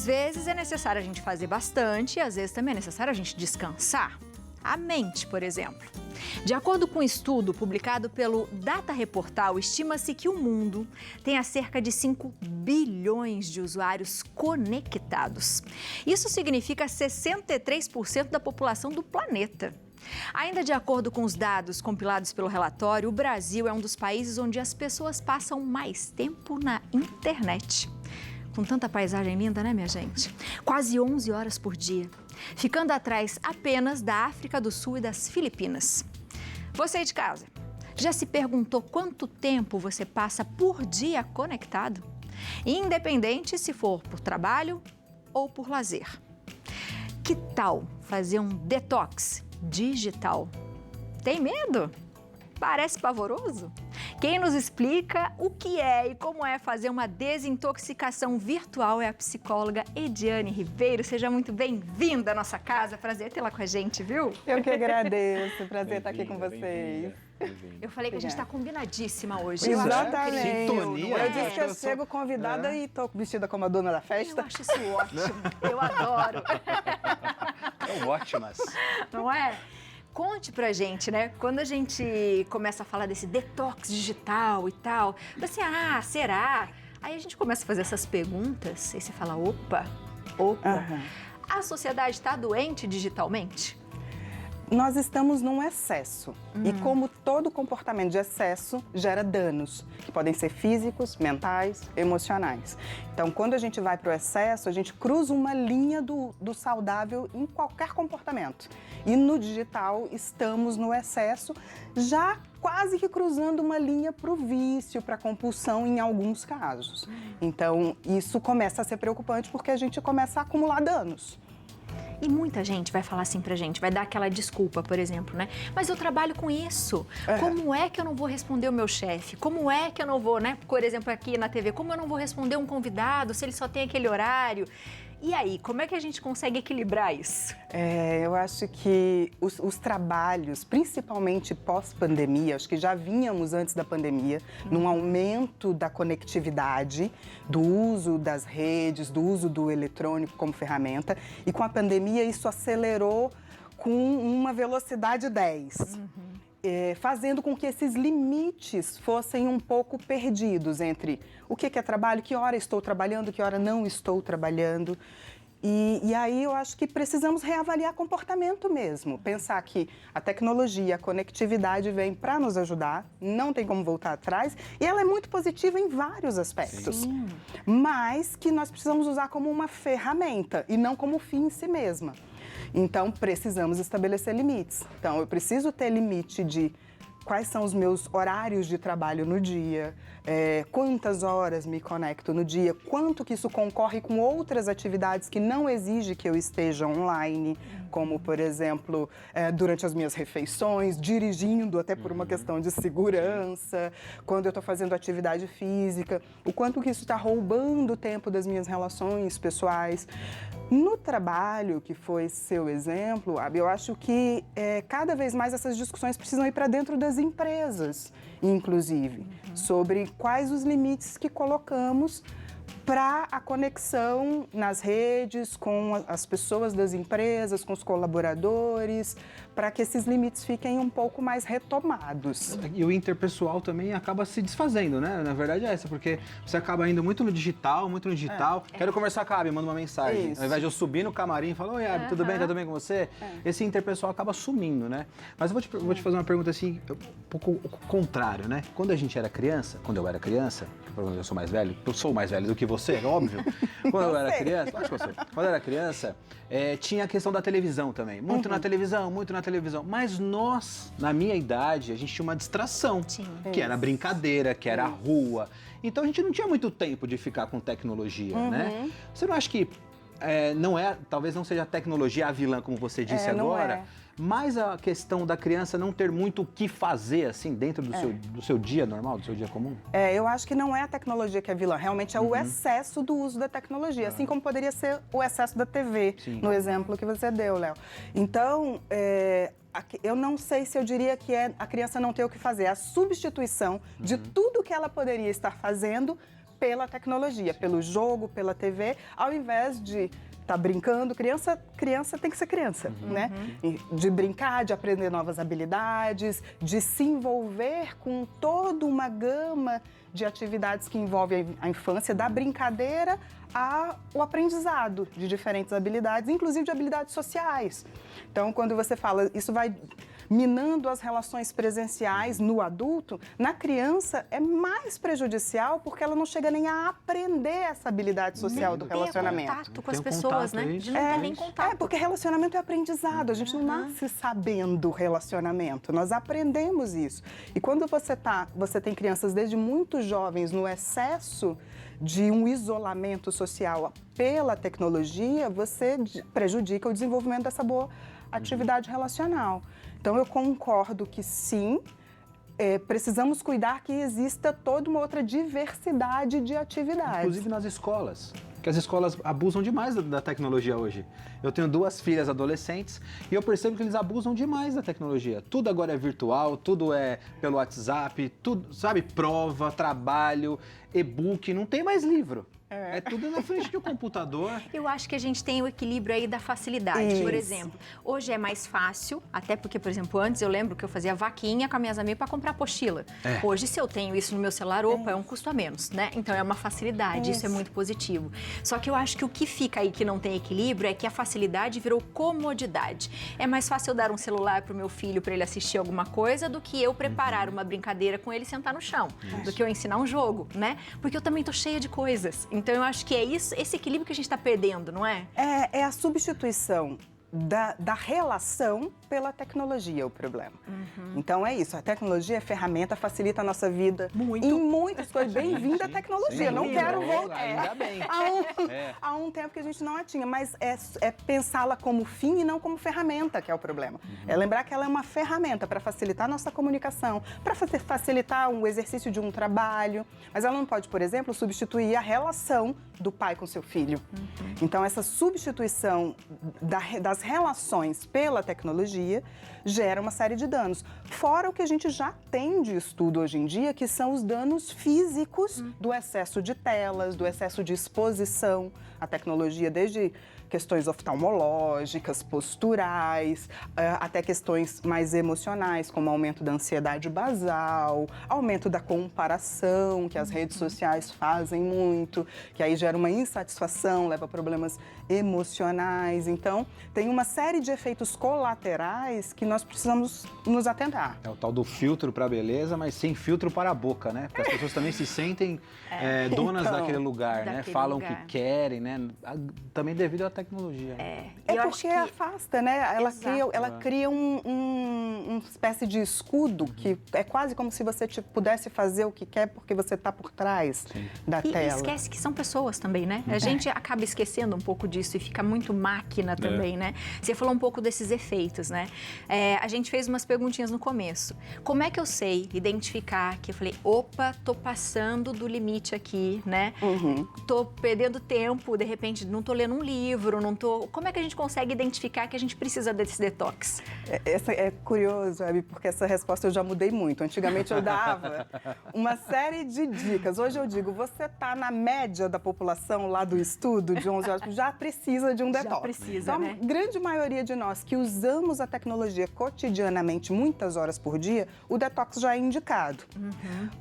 Às vezes é necessário a gente fazer bastante e às vezes também é necessário a gente descansar. A mente, por exemplo. De acordo com um estudo publicado pelo Data Reportal, estima-se que o mundo tenha cerca de 5 bilhões de usuários conectados. Isso significa 63% da população do planeta. Ainda de acordo com os dados compilados pelo relatório, o Brasil é um dos países onde as pessoas passam mais tempo na internet. Com tanta paisagem linda, né, minha gente? Quase 11 horas por dia, ficando atrás apenas da África do Sul e das Filipinas. Você aí de casa, já se perguntou quanto tempo você passa por dia conectado? Independente se for por trabalho ou por lazer. Que tal fazer um detox digital? Tem medo? Parece pavoroso? Quem nos explica o que é e como é fazer uma desintoxicação virtual é a psicóloga Ediane Ribeiro. Seja muito bem-vinda à nossa casa. Prazer tê-la com a gente, viu? Eu que agradeço. Prazer estar aqui com vocês. Eu falei que a gente está combinadíssite hoje. Exatamente. Sintonia. Eu disse que eu chego convidada e estou vestida como a dona da festa. Eu acho isso ótimo. Eu adoro. São ótimas. Não é? Conte pra gente, né? Quando a gente começa a falar desse detox digital e tal, assim, será? Aí a gente começa a fazer essas perguntas e você fala, opa, a sociedade está doente digitalmente? Nós estamos num excesso e como todo comportamento de excesso gera danos, que podem ser físicos, mentais, emocionais. Então, quando a gente vai para o excesso, a gente cruza uma linha do saudável em qualquer comportamento. E no digital, estamos no excesso, já quase que cruzando uma linha para o vício, para a compulsão em alguns casos. Então, isso começa a ser preocupante porque a gente começa a acumular danos. E muita gente vai falar assim pra gente, vai dar aquela desculpa, por exemplo, né? Mas eu trabalho com isso. Como é que eu não vou responder o meu chefe? Como é que eu não vou, né? Por exemplo, aqui na TV, como eu não vou responder um convidado se ele só tem aquele horário? E aí, como é que a gente consegue equilibrar isso? Eu acho que os trabalhos, principalmente pós-pandemia, acho que já vínhamos antes da pandemia, num aumento da conectividade, do uso das redes, do uso do eletrônico como ferramenta. E com a pandemia isso acelerou com uma velocidade 10. Fazendo com que esses limites fossem um pouco perdidos entre o que é trabalho, que hora estou trabalhando, que hora não estou trabalhando. E aí eu acho que precisamos reavaliar comportamento mesmo. Pensar que a tecnologia, a conectividade vem para nos ajudar, não tem como voltar atrás, e ela é muito positiva em vários aspectos. Sim. Mas que nós precisamos usar como uma ferramenta e não como fim em si mesma. Então, precisamos estabelecer limites. Então, eu preciso ter limite de quais são os meus horários de trabalho no dia, quantas horas me conecto no dia, quanto que isso concorre com outras atividades que não exigem que eu esteja online, como, por exemplo, durante as minhas refeições, dirigindo, até por uma questão de segurança, quando eu estou fazendo atividade física, o quanto que isso está roubando o tempo das minhas relações pessoais. No trabalho, que foi seu exemplo, Abi, eu acho que cada vez mais essas discussões precisam ir para dentro das empresas, inclusive, sobre quais os limites que colocamos para a conexão nas redes, com as pessoas das empresas, com os colaboradores, para que esses limites fiquem um pouco mais retomados. E o interpessoal também acaba se desfazendo, né? Na verdade é essa, porque você acaba indo muito no digital, Quero conversar com a Abi, manda uma mensagem. Isso. Ao invés de eu subir no camarim e falar, oi Abi, tudo bem? Tá tudo bem com você? Esse interpessoal acaba sumindo, né? Mas eu vou te fazer uma pergunta assim, um pouco o contrário, né? Quando eu era criança, provavelmente eu sou mais velho, eu sou mais velho do que você, é óbvio. Quando eu era criança, acho que você. Quando eu era criança, tinha a questão da televisão também. Muito na televisão. Mas nós, na minha idade, a gente tinha uma distração. Sim. Que era brincadeira, que era a rua. Então a gente não tinha muito tempo de ficar com tecnologia, né? Você não acha que talvez não seja a tecnologia a vilã, como você disse agora, mas a questão da criança não ter muito o que fazer, assim, dentro do seu dia normal, do seu dia comum? Eu acho que não é a tecnologia que é vilã, realmente é o excesso do uso da tecnologia, assim como poderia ser o excesso da TV, no exemplo que você deu, Léo. Então, eu não sei se eu diria que é a criança não ter o que fazer, é a substituição de tudo que ela poderia estar fazendo pela tecnologia, pelo jogo, pela TV, ao invés de estar brincando. Criança tem que ser criança, né? De brincar, de aprender novas habilidades, de se envolver com toda uma gama de atividades que envolvem a infância, da brincadeira ao aprendizado de diferentes habilidades, inclusive de habilidades sociais. Então, quando você fala, isso vai minando as relações presenciais no adulto, na criança é mais prejudicial porque ela não chega nem a aprender essa habilidade social do relacionamento. Contato com as pessoas, né? De não ter nem contato. Porque relacionamento é aprendizado, a gente não nasce sabendo relacionamento, nós aprendemos isso. E quando você tem crianças desde muito jovens no excesso de um isolamento social pela tecnologia, você prejudica o desenvolvimento dessa boa atividade relacional. Então, eu concordo que sim, precisamos cuidar que exista toda uma outra diversidade de atividades. Inclusive nas escolas, que as escolas abusam demais da tecnologia hoje. Eu tenho 2 filhas adolescentes e eu percebo que eles abusam demais da tecnologia. Tudo agora é virtual, tudo é pelo WhatsApp, tudo, sabe, prova, trabalho, e-book, não tem mais livro. É tudo na frente do computador. Eu acho que a gente tem o equilíbrio aí da facilidade. Isso. Por exemplo, hoje é mais fácil, até porque, por exemplo, antes eu lembro que eu fazia vaquinha com as minhas amigas para comprar apostila. Hoje, se eu tenho isso no meu celular, opa, é um custo a menos, né? Então é uma facilidade, isso é muito positivo. Só que eu acho que o que fica aí que não tem equilíbrio é que a facilidade virou comodidade. É mais fácil eu dar um celular pro meu filho para ele assistir alguma coisa do que eu preparar uma brincadeira com ele e sentar no chão, do que eu ensinar um jogo, né? Porque eu também tô cheia de coisas. Então eu acho que é isso, esse equilíbrio que a gente está perdendo, não é? É a substituição da relação pela tecnologia o problema. Então é isso, a tecnologia é ferramenta, facilita a nossa vida Muito. em muitas coisas. Bem-vinda à tecnologia, não quero voltar. Ainda bem. Há um tempo que a gente não a tinha, mas é pensá-la como fim e não como ferramenta que é o problema. É lembrar que ela é uma ferramenta para facilitar a nossa comunicação, para facilitar o exercício de um trabalho, mas ela não pode, por exemplo, substituir a relação do pai com seu filho. Então essa substituição das relações pela tecnologia gera uma série de danos. Fora o que a gente já tem de estudo hoje em dia, que são os danos físicos do excesso de telas, do excesso de exposição à tecnologia, desde questões oftalmológicas, posturais, até questões mais emocionais, como aumento da ansiedade basal, aumento da comparação, que as redes sociais fazem muito, que aí gera uma insatisfação, leva a problemas emocionais. Então, tem uma série de efeitos colaterais que nós precisamos nos atentar. É o tal do filtro para a beleza, mas sem filtro para a boca, né? Porque as pessoas também se sentem donas daquele lugar, né? Falam o que querem, né? Também devido à tecnologia. É porque afasta, né? Ela cria uma espécie de escudo que é quase como se você pudesse fazer o que quer porque você está por trás da tela. E esquece que são pessoas também, né? A gente acaba esquecendo um pouco disso e fica muito máquina também, né? Você falou um pouco desses efeitos, né? A gente fez umas perguntinhas no começo. Como é que eu sei identificar que eu falei, opa, tô passando do limite aqui, né? Tô perdendo tempo, de repente não tô lendo um livro, não tô... Como é que a gente consegue identificar que a gente precisa desse detox? É curioso, Abby, porque essa resposta eu já mudei muito. Antigamente eu dava uma série de dicas. Hoje eu digo, você tá na média da população lá do estudo de 11 horas, já precisa de um detox. Já precisa, então, né? A grande maioria de nós que usamos a tecnologia cotidianamente, muitas horas por dia, o detox já é indicado.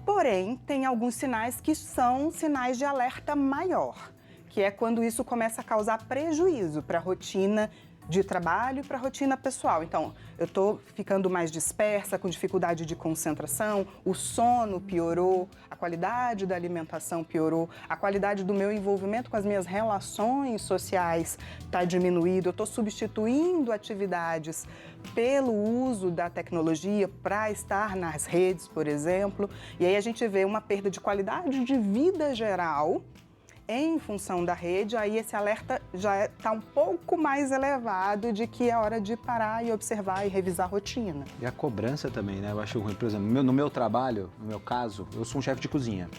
Porém, tem alguns sinais que são sinais de alerta maior, que é quando isso começa a causar prejuízo para a rotina de trabalho e para a rotina pessoal. Então, eu estou ficando mais dispersa, com dificuldade de concentração, o sono piorou, a qualidade da alimentação piorou, a qualidade do meu envolvimento com as minhas relações sociais está diminuído, eu estou substituindo atividades pelo uso da tecnologia para estar nas redes, por exemplo, e aí a gente vê uma perda de qualidade de vida geral em função da rede, aí esse alerta já está um pouco mais elevado de que é hora de parar e observar e revisar a rotina. E a cobrança também, né? Eu acho ruim. Por exemplo, no meu trabalho, no meu caso, eu sou um chefe de cozinha.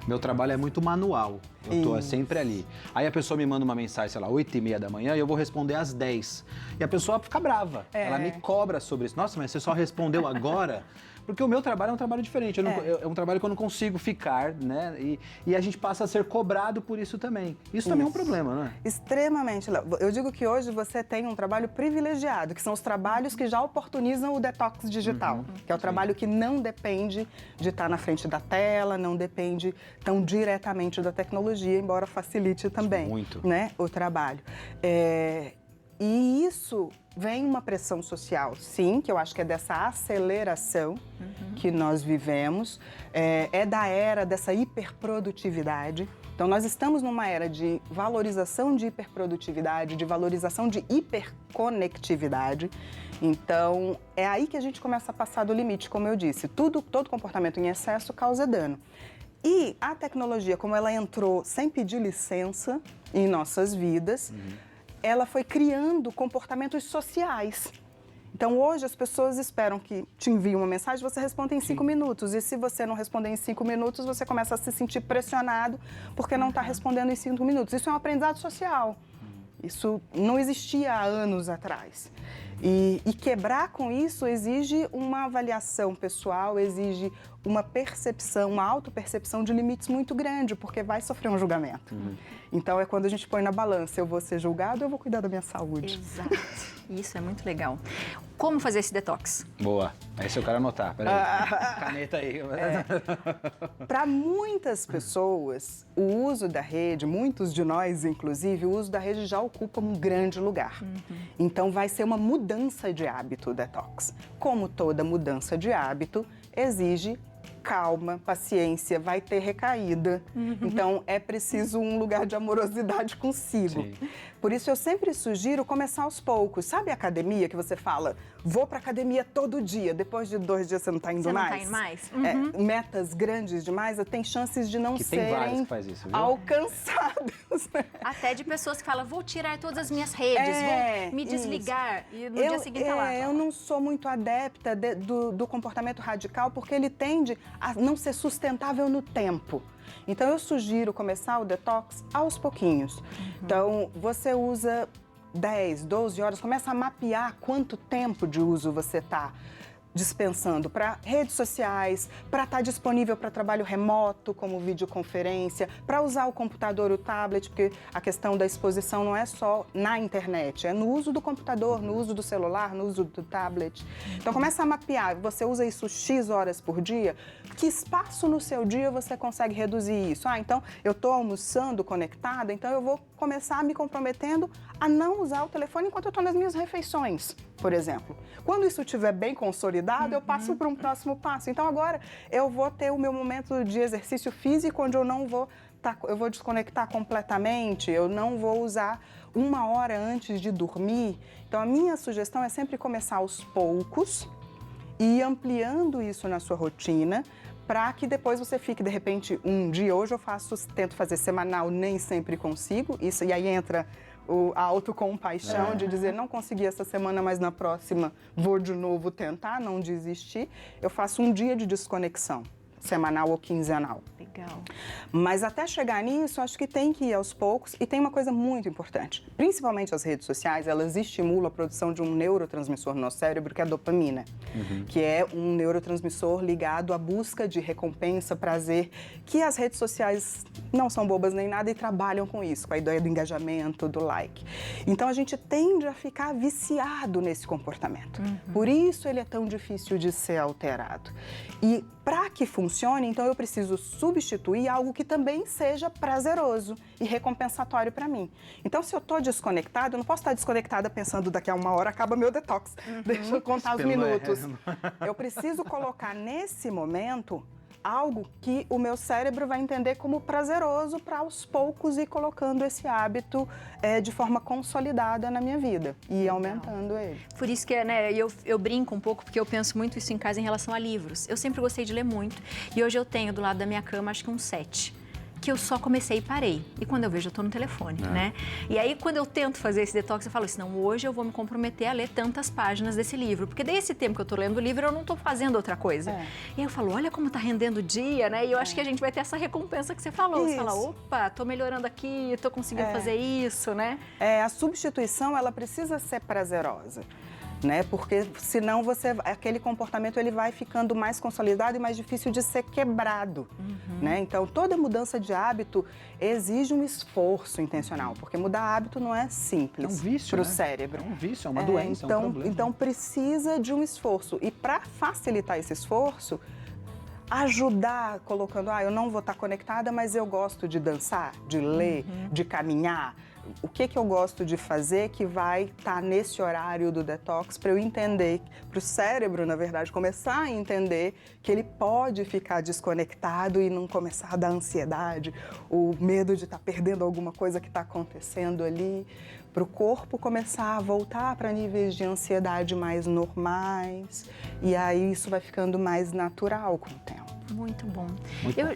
Meu trabalho é muito manual, eu tô sempre ali. Aí a pessoa me manda uma mensagem, sei lá, 8h30 da manhã e eu vou responder às 10. E a pessoa fica brava, ela me cobra sobre isso. Nossa, mas você só respondeu agora? Porque o meu trabalho é um trabalho diferente, é um trabalho que eu não consigo ficar, né? E a gente passa a ser cobrado por isso também. Isso também é um problema, não é? Extremamente, Léo. Eu digo que hoje você tem um trabalho privilegiado, que são os trabalhos que já oportunizam o detox digital, que é o trabalho que não depende de estar na frente da tela, não depende tão diretamente da tecnologia, embora facilite também, muito, né, o trabalho. E isso vem uma pressão social, sim, que eu acho que é dessa aceleração que nós vivemos, é da era dessa hiperprodutividade. Então, nós estamos numa era de valorização de hiperprodutividade, de valorização de hiperconectividade. Então, é aí que a gente começa a passar do limite, como eu disse. Todo comportamento em excesso causa dano. E a tecnologia, como ela entrou sem pedir licença em nossas vidas, ela foi criando comportamentos sociais. Então, hoje, as pessoas esperam que te envie uma mensagem, você responde em 5 minutos. E se você não responder em 5 minutos, você começa a se sentir pressionado porque não está respondendo em 5 minutos. Isso é um aprendizado social. Isso não existia há anos atrás. E quebrar com isso exige uma avaliação pessoal, exige uma percepção, uma autopercepção de limites muito grande, porque vai sofrer um julgamento. Então, é quando a gente põe na balança, eu vou ser julgado ou eu vou cuidar da minha saúde? Exato. Isso é muito legal. Como fazer esse detox? Boa. Aí se eu quero anotar, peraí. Caneta aí. Para muitas pessoas, o uso da rede, muitos de nós, inclusive, o uso da rede já ocupa um grande lugar. Então, vai ser uma mudança de hábito o detox. Como toda mudança de hábito, exige calma, paciência, vai ter recaída. Então, é preciso um lugar de amorosidade consigo. Sim. Por isso, eu sempre sugiro começar aos poucos. Sabe a academia que você fala, vou para academia todo dia, depois de 2 dias você não está indo mais? Você não está indo mais? Metas grandes demais, tem chances de não Que tem vários serem que faz isso, viu? alcançadas. Né? Até de pessoas que falam, vou tirar todas as minhas redes, vou me desligar. E no dia seguinte tá lá. Eu não sou muito adepta do comportamento radical, porque ele tende a não ser sustentável no tempo. Então, eu sugiro começar o detox aos pouquinhos. Então, você usa 10, 12 horas, começa a mapear quanto tempo de uso você está dispensando para redes sociais, para estar disponível para trabalho remoto, como videoconferência, para usar o computador, o tablet, porque a questão da exposição não é só na internet, é no uso do computador, no uso do celular, no uso do tablet. Então, começa a mapear, você usa isso X horas por dia, que espaço no seu dia você consegue reduzir isso? Então, eu estou almoçando conectada, então eu vou começar me comprometendo a não usar o telefone enquanto eu estou nas minhas refeições, por exemplo. Quando isso estiver bem consolidado, eu passo para um próximo passo. Então, agora eu vou ter o meu momento de exercício físico, onde eu não vou eu vou desconectar completamente, eu não vou usar 1 hora antes de dormir. Então, a minha sugestão é sempre começar aos poucos e ir ampliando isso na sua rotina, para que depois você fique, de repente, um dia. Hoje eu tento fazer semanal, nem sempre consigo, isso, e aí entra a autocompaixão de dizer, não consegui essa semana, mas na próxima vou de novo tentar, não desistir. Eu faço um dia de desconexão, semanal ou quinzenal. Legal. Mas até chegar nisso, acho que tem que ir aos poucos. E tem uma coisa muito importante, principalmente as redes sociais, elas estimulam a produção de um neurotransmissor no nosso cérebro, que é a dopamina, que é um neurotransmissor ligado à busca de recompensa, prazer, que as redes sociais não são bobas nem nada e trabalham com isso, com a ideia do engajamento, do like. Então, a gente tende a ficar viciado nesse comportamento. Por isso, ele é tão difícil de ser alterado. E para que funcione, então, eu preciso substituir algo que também seja prazeroso e recompensatório para mim. Então, se eu estou desconectada, eu não posso estar desconectada pensando daqui a 1 hora acaba meu detox. Deixa eu contar os minutos. Eu preciso colocar nesse momento algo que o meu cérebro vai entender como prazeroso, para aos poucos ir colocando esse hábito de forma consolidada na minha vida e ir aumentando ele. Por isso que eu brinco um pouco, porque eu penso muito isso em casa em relação a livros. Eu sempre gostei de ler muito e hoje eu tenho do lado da minha cama acho que uns 7. Que eu só comecei e parei. E quando eu vejo, eu tô no telefone, né? E aí, quando eu tento fazer esse detox, eu falo assim, não, hoje eu vou me comprometer a ler tantas páginas desse livro. Porque desse tempo que eu tô lendo o livro, eu não tô fazendo outra coisa. E aí eu falo, olha como tá rendendo o dia, né? E eu acho que a gente vai ter essa recompensa que você falou. Você fala, opa, tô melhorando aqui, tô conseguindo fazer isso, né? A substituição, ela precisa ser prazerosa. né? Porque senão aquele comportamento ele vai ficando mais consolidado e mais difícil de ser quebrado, né? Então, toda mudança de hábito exige um esforço intencional, porque mudar hábito não é simples É um vício, para o né? cérebro. É um vício, é uma doença, então, é um problema. Então, precisa de um esforço. E para facilitar esse esforço, ajudar colocando, eu não vou estar conectada, mas eu gosto de dançar, de ler, de caminhar. O que eu gosto de fazer que vai estar nesse horário do detox para eu entender, para o cérebro, na verdade, começar a entender que ele pode ficar desconectado e não começar a dar ansiedade, o medo de estar perdendo alguma coisa que está acontecendo ali, para o corpo começar a voltar para níveis de ansiedade mais normais, e aí isso vai ficando mais natural com o tempo. Muito bom.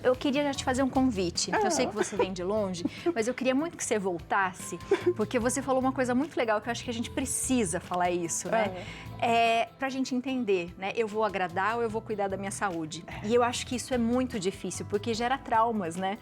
Eu queria já te fazer um convite. Eu sei que você vem de longe, mas eu queria muito que você voltasse, porque você falou uma coisa muito legal que eu acho que a gente precisa falar isso, né? Pra gente entender, né? Eu vou agradar ou eu vou cuidar da minha saúde? E eu acho que isso é muito difícil, porque gera traumas, né?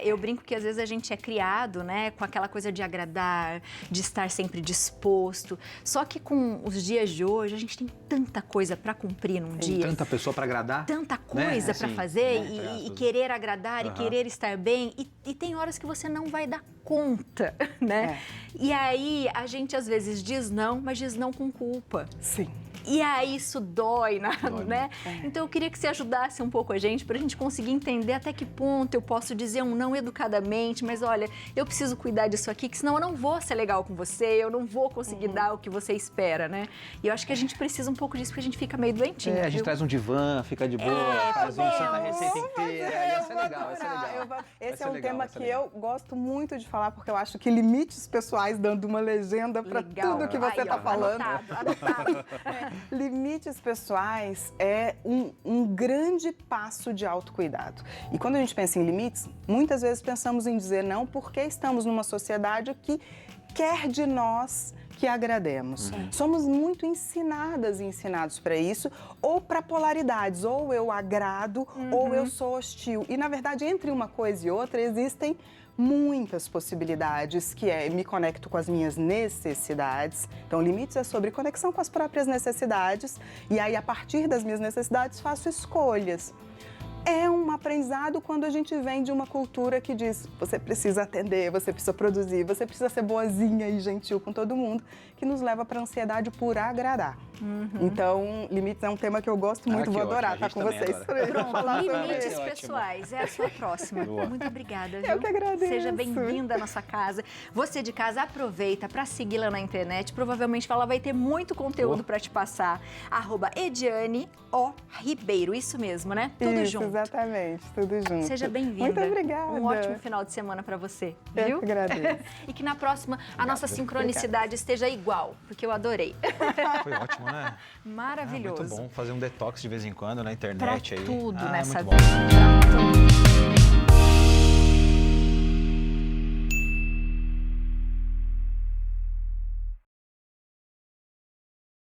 Eu brinco que às vezes a gente é criado, né, com aquela coisa de agradar, de estar sempre disposto. Só que com os dias de hoje, a gente tem tanta coisa para cumprir num dia. Tanta pessoa para agradar. Tanta coisa para fazer e querer agradar e querer estar bem. E tem horas que você não vai dar conta, né? E aí a gente às vezes diz não, mas diz não com culpa. Sim. E aí isso dói, né? Então eu queria que você ajudasse um pouco a gente para a gente conseguir entender até que ponto eu posso dizer um não educadamente, mas olha, eu preciso cuidar disso aqui, que senão eu não vou ser legal com você, eu não vou conseguir dar o que você espera, né? E eu acho que a gente precisa um pouco disso porque a gente fica meio doentinho. A gente traz um divã, fica de boa, faz um Santa Receita inteira, ia ser legal, ia ser legal. Esse é um tema que eu gosto muito de falar, porque eu acho que limites pessoais, dando uma legenda para tudo que você está falando. Anotado. Limites pessoais é um grande passo de autocuidado. E quando a gente pensa em limites, muitas vezes pensamos em dizer não porque estamos numa sociedade que quer de nós que agrademos. Somos muito ensinadas e ensinados para isso, ou para polaridades, ou eu agrado, ou eu sou hostil. E, na verdade, entre uma coisa e outra, existem muitas possibilidades, que me conecto com as minhas necessidades. Então, limites é sobre conexão com as próprias necessidades, e aí, a partir das minhas necessidades, faço escolhas. É um aprendizado quando a gente vem de uma cultura que diz você precisa atender, você precisa produzir, você precisa ser boazinha e gentil com todo mundo, que nos leva para a ansiedade por agradar. Então, limites é um tema que eu gosto muito, vou adorar estar com vocês. Limites pessoais, é a sua próxima. Muito obrigada, viu? Eu que agradeço. Seja bem-vinda à nossa casa. Você de casa, aproveita para segui-la na internet. Provavelmente ela vai ter muito conteúdo para te passar. @Ediane O. Ribeiro, isso mesmo, né? Tudo junto. Exatamente, tudo junto. Seja bem-vinda. Muito obrigada. Um ótimo final de semana para você, viu? Eu que agradeço. E que na próxima a nossa sincronicidade esteja igual, porque eu adorei. Foi ótimo, né? Maravilhoso. Muito bom fazer um detox de vez em quando na Pra internet aí. tudo nessa muito vida. bom. Pra tudo.